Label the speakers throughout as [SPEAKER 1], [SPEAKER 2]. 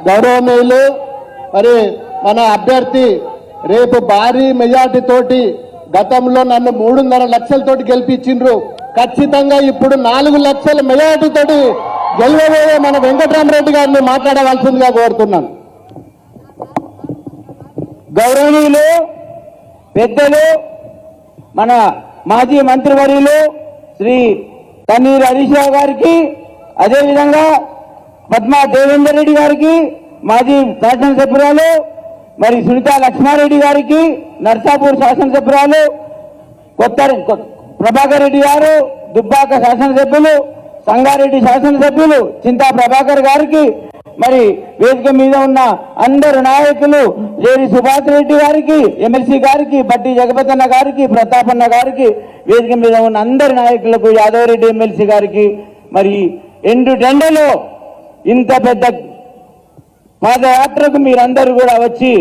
[SPEAKER 1] గౌరవనీయులు మరి మన అభ్యర్థి రేపు భారీ మెజార్టీ తోటి గతంలో నన్ను 3.5 లక్షలతోటి గెలిపించిండ్రు. ఖచ్చితంగా ఇప్పుడు 4 లక్షల మెజార్టీ తోటి గెలవబోయే మన వెంకటరామరెడ్డి గారిని మాట్లాడవలసిందిగా కోరుతున్నాను.
[SPEAKER 2] గౌరవనీయులు పెద్దలు మన మాజీ మంత్రివర్యులు శ్రీ తన్నీరు హరీష్ రావు గారికి, అదేవిధంగా పద్మా దేవేందర్ రెడ్డి గారికి, మాజీ శాసనసభ్యురాలు మరి సునీతా లక్ష్మారెడ్డి గారికి, నర్సాపూర్ శాసనసభ్యురాలు కొత్త ప్రభాకర్ రెడ్డి గారు, దుబ్బాక శాసనసభ్యులు, సంగారెడ్డి శాసనసభ్యులు చింతా ప్రభాకర్ గారికి, మరి వేదిక మీద ఉన్న అందరు నాయకులు జేడి సుభాష్ రెడ్డి గారికి, ఎమ్మెల్సీ గారికి, బట్టి జగపతన్న గారికి, ప్రతాపన్న గారికి, వేదిక మీద ఉన్న అందరి నాయకులకు, యాదవ్ రెడ్డి ఎమ్మెల్సీ గారికి, మరి ఎండు టెండలో ఇంత పెద్ద పాదయాత్రకు మీరందరూ కూడా వచ్చి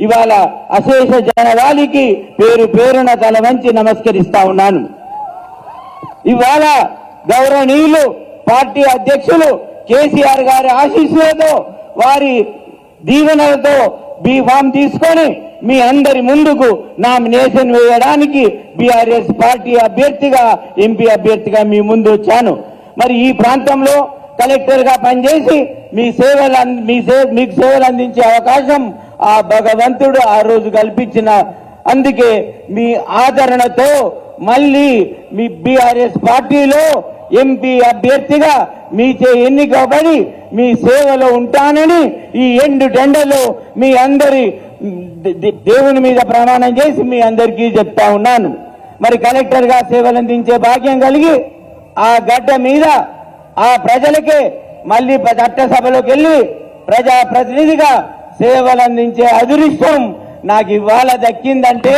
[SPEAKER 2] ఇవాళ అశేష జనవాళికి పేరు పేరున తల వంచి నమస్కరిస్తా ఉన్నాను. ఇవాళ గౌరవనీయులు పార్టీ అధ్యక్షులు కేసీఆర్ గారి ఆశీస్సులతో, వారి దీవెనలతో బీఫామ్ తీసుకొని మీ అందరి ముందుకు నామినేషన్ వేయడానికి బీఆర్ఎస్ పార్టీ అభ్యర్థిగా, ఎంపీ అభ్యర్థిగా మీ ముందు వచ్చాను. మరి ఈ ప్రాంతంలో కలెక్టర్ గా పనిచేసి మీకు సేవలు అందించే అవకాశం ఆ భగవంతుడు ఆ రోజు కల్పించిన, అందుకే మీ ఆదరణతో మళ్ళీ మీ బీఆర్ఎస్ పార్టీలో ఎంపీ అభ్యర్థిగా మీచే ఎన్నికబడి మీ సేవలో ఉంటానని ఈ ఎండు టెండలో మీ అందరి దేవుని మీద ప్రమాణం చేసి మీ అందరికీ చెప్తా ఉన్నాను. మరి కలెక్టర్ గా సేవలు అందించే భాగ్యం కలిగి ఆ గడ్డ మీద ఆ ప్రజలకే మళ్ళీ చట్టసభలోకి వెళ్ళి ప్రజాప్రతినిధిగా సేవలు అందించే అదృష్టం నాకు ఇవాళ దక్కిందంటే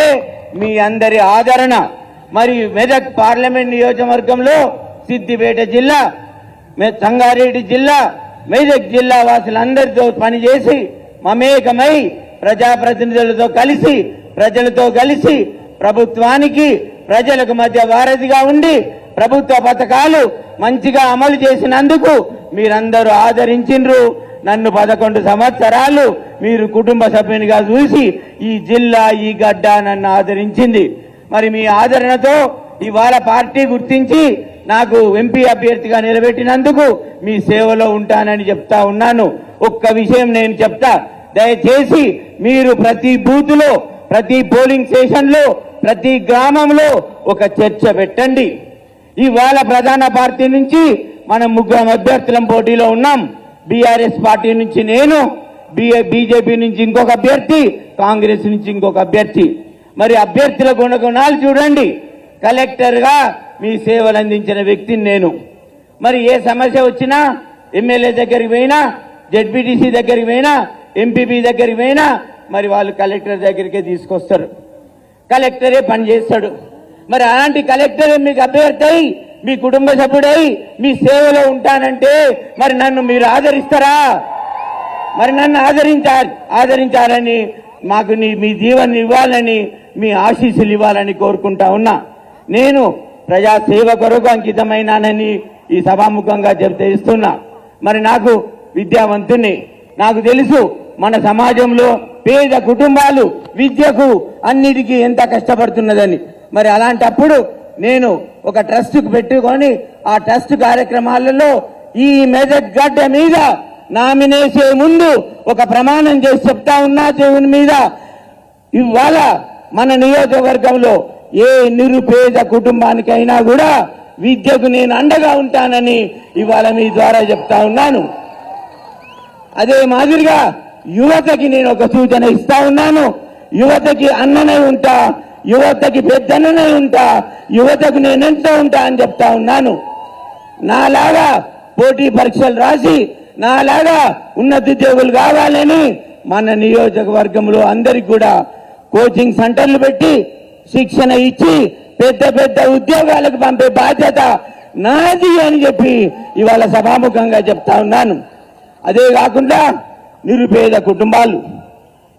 [SPEAKER 2] మీ అందరి ఆదరణ. మరి మెదక్ పార్లమెంట్ నియోజకవర్గంలో సిద్దిపేట జిల్లా, సంగారెడ్డి జిల్లా, మెదక్ జిల్లా వాసులందరితో పనిచేసి మమేకమై ప్రజాప్రతినిధులతో కలిసి, ప్రజలతో కలిసి ప్రభుత్వానికి ప్రజలకు మధ్య వారధిగా ఉండి ప్రభుత్వ పథకాలు మంచిగా అమలు చేసినందుకు మీరందరూ ఆదరించిండ్రు. నన్ను 11 సంవత్సరాలు మీరు కుటుంబ సభ్యునిగా చూసి ఈ జిల్లా, ఈ గడ్డ నన్ను ఆదరించింది. మరి మీ ఆదరణతో ఇవాళ పార్టీ గుర్తించి నాకు ఎంపీ అభ్యర్థిగా నిలబెట్టినందుకు మీ సేవలో ఉంటానని చెప్తా ఉన్నాను. ఒక్క విషయం నేను చెప్తా, దయచేసి మీరు ప్రతి బూత్ లో, ప్రతి పోలింగ్ స్టేషన్ లో, ప్రతి గ్రామంలో ఒక చర్చ పెట్టండి. ఇవాళ ప్రధాన పార్టీ నుంచి మనం 3 అభ్యర్థులం పోటీలో ఉన్నాం. బీఆర్ఎస్ పార్టీ నుంచి నేను, బీజేపీ నుంచి ఇంకొక అభ్యర్థి, కాంగ్రెస్ నుంచి ఇంకొక అభ్యర్థి. మరి అభ్యర్థుల గుణగుణాలు చూడండి. కలెక్టర్ గా మీ సేవలు అందించిన వ్యక్తిని నేను. మరి ఏ సమస్య వచ్చినా ఎమ్మెల్యే దగ్గరికి పోయినా, జెడ్పీటీసీ దగ్గరికి పోయినా, ఎంపీపీ దగ్గరికి పోయినా మరి వాళ్ళు కలెక్టర్ దగ్గరికే తీసుకొస్తారు. కలెక్టరే పని చేస్తాడు. మరి అలాంటి కలెక్టరే మీకు అభ్యర్థి అయి, మీ కుటుంబ సభ్యుడై మీ సేవలో ఉంటానంటే మరి నన్ను మీరు ఆదరిస్తారా? మరి నన్ను ఆదరించాలని, మాకు మీ జీవన్ని ఇవ్వాలని, మీ ఆశీస్సులు ఇవ్వాలని కోరుకుంటా ఉన్నా. నేను ప్రజాసేవ కొరకు అంకితమైనానని ఈ సభాముఖంగా చెప్తున్నా. మరి నాకు విద్యావంతుని, నాకు తెలుసు మన సమాజంలో పేద కుటుంబాలు విద్యకు అన్నిటికీ ఎంత కష్టపడుతున్నదని. మరి అలాంటప్పుడు నేను ఒక ట్రస్ట్కు పెట్టుకొని ఆ ట్రస్ట్ కార్యక్రమాలలో ఈ మెదక్ గడ్డ మీద నామినేసే ముందు ఒక ప్రమాణం చేసి చెప్తా ఉన్నా దేవుని మీద, ఇవాళ మన నియోజకవర్గంలో ఏ నిరుపేద కుటుంబానికైనా కూడా విద్యకు నేను అండగా ఉంటానని ఇవాళ మీ ద్వారా చెప్తా ఉన్నాను. అదే మాదిరిగా యువతకి నేను ఒక సూచన ఇస్తా ఉన్నాను. యువతకి అన్ననే ఉంటా, యువతకి పెద్దన్ననే ఉంటా, యువతకు నేనెంత ఉంటా అని చెప్తా ఉన్నాను. నాలాగా పోటీ పరీక్షలు రాసి నాలాగా ఉన్నతోద్యోగులు కావాలని మన నియోజకవర్గంలో అందరికి కూడా కోచింగ్ సెంటర్లు పెట్టి శిక్షణ ఇచ్చి పెద్ద పెద్ద ఉద్యోగాలకు పంపే బాధ్యత నాది అని చెప్పి ఇవాళ సభాముఖంగా చెప్తా ఉన్నాను. అదే కాకుండా నిరుపేద కుటుంబాలు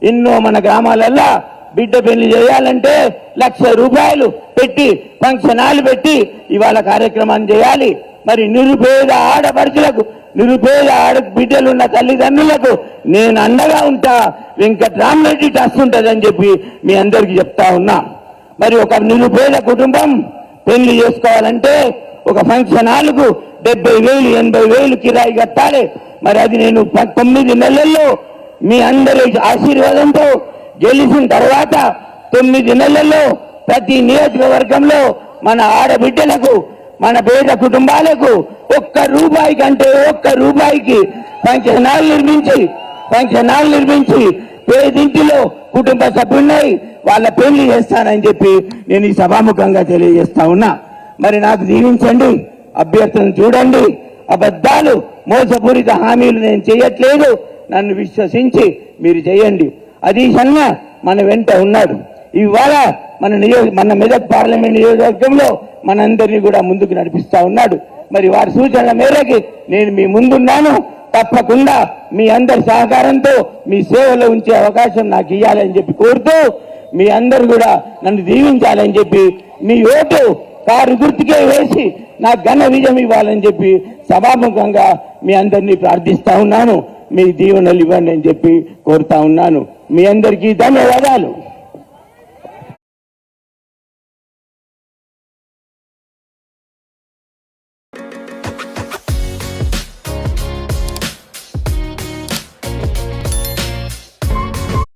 [SPEAKER 2] ఎన్నో మన గ్రామాలల్లో బిడ్డ పెళ్లి చేయాలంటే 1,00,000 రూపాయలు పెట్టి ఫంక్షన్ హాల్ పెట్టి ఇవాళ కార్యక్రమాన్ని చేయాలి. మరి నిరుపేద ఆడపడుచులకు నిరుపేద బిడ్డలున్న తల్లిదండ్రులకు నేను అండగా ఉంటా, వెంకట్రామరెడ్డి ట్రస్ట్ ఉంటుందని చెప్పి మీ అందరికీ చెప్తా ఉన్నా. మరి ఒక నిరుపేద కుటుంబం పెళ్లి చేసుకోవాలంటే ఒక ఫంక్షన్ హాల్కు 70,000 80,000 కిరాయి కట్టాలి. మరి అది నేను 9 నెలల్లో మీ అందరి ఆశీర్వాదంతో గెలిచిన తర్వాత 9 నెలల్లో ప్రతి నియోజకవర్గంలో మన ఆడబిడ్డలకు, మన పేద కుటుంబాలకు ₹1 కంటే ₹1 ఫంక్షన్ హాల్ నిర్మించి పేదింటిలో కుటుంబ సభ్యున్నై వాళ్ళ పెళ్లి చేస్తానని చెప్పి నేను ఈ సభాముఖంగా తెలియజేస్తా ఉన్నా. మరి నాకు దీవించండి, అభ్యర్థులను చూడండి. అబద్ధాలు, మోసపూరిత హామీలు నేను చేయట్లేదు, నన్ను విశ్వసించి మీరు చేయండి. అదీష్ అన్న మన వెంట ఉన్నాడు. ఇవాళ మన మెదక్ పార్లమెంట్ నియోజకవర్గంలో మనందరినీ కూడా ముందుకు నడిపిస్తా ఉన్నాడు. మరి వారి సూచనల మేరకు నేను మీ ముందున్నాను. తప్పకుండా మీ అందరి సహకారంతో మీ సేవలో ఉంచే అవకాశం నాకు ఇవ్వాలని చెప్పి కోరుతూ, మీ అందరు కూడా నన్ను దీవించాలని చెప్పి, మీ ఓటు కారు గుర్తుకే వేసి నాకు ఘన విజయం ఇవ్వాలని చెప్పి సభాముఖంగా మీ అందరినీ ప్రార్థిస్తా ఉన్నాను. మీ దీవెనలు ఇవ్వండి అని చెప్పి కోరుతా ఉన్నాను. మీ అందరికీ ధన్యవాదాలు.